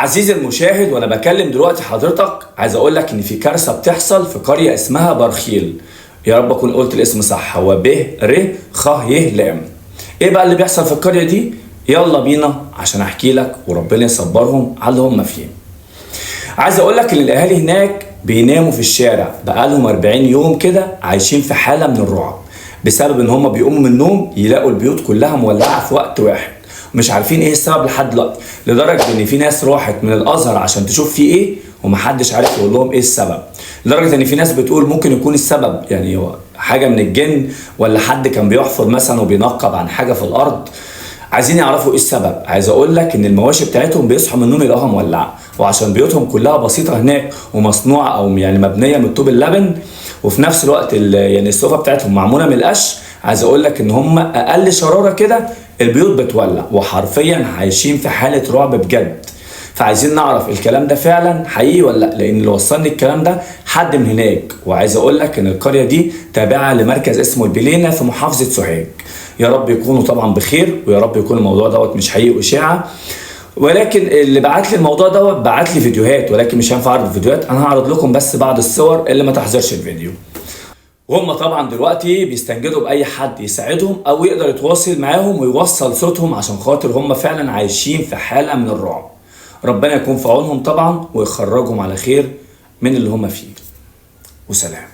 عزيزي المشاهد، وانا بكلم دلوقتي حضرتك عايز اقول لك ان في كارثه بتحصل في قريه اسمها برخيل. يا رب اكون قلت الاسم صح، هو ب ر خ ي ل. ايه بقى اللي بيحصل في القريه دي؟ يلا بينا عشان احكي لك وربنا يصبرهم على اللي هم فيه. عايز اقول لك ان الاهالي هناك بيناموا في الشارع بقالهم 40 يوم كده، عايشين في حاله من الرعب بسبب ان هم بيقوموا من النوم يلاقوا البيوت كلها مولعه في وقت واحد، مش عارفين ايه السبب لحد دلوقتي، لدرجه ان في ناس راحت من الازهر عشان تشوف في ايه ومحدش عارف يقول لهم ايه السبب، لدرجه ان في ناس بتقول ممكن يكون السبب يعني هو حاجه من الجن، ولا حد كان بيحفر مثلا وبينقب عن حاجه في الارض. عايزين يعرفوا ايه السبب. عايز اقول لك ان المواشي بتاعتهم بيصحوا من النوم يلاقوها مولعه، وعشان بيوتهم كلها بسيطه هناك ومصنوعه او يعني مبنيه من طوب اللبن، وفي نفس الوقت يعني السوفه بتاعتهم معموله من القش. عايز اقول لك ان هم اقل شراره كده البيوت بتولع، وحرفيا عايشين في حاله رعب بجد. فعايزين نعرف الكلام ده فعلا حقيقي ولا لا، لان اللي وصلني الكلام ده حد من هناك. وعايز اقول لك ان القريه دي تابعه لمركز اسمه البلينه في محافظه سوهاج. يا رب يكونوا طبعا بخير، ويا رب يكون الموضوع دوت مش حقيقي واشاعه. ولكن اللي بعت لي الموضوع دوت بعت لي فيديوهات، ولكن مش هينفع اعرض الفيديوهات، انا هعرض لكم بس بعض الصور اللي ما تحذرش الفيديو. وهم طبعا دلوقتي بيستنجدوا باي حد يساعدهم او يقدر يتواصل معاهم ويوصل صوتهم، عشان خاطر هم فعلا عايشين في حاله من الرعب. ربنا يكون في عونهم طبعا ويخرجهم على خير من اللي هم فيه. وسلام.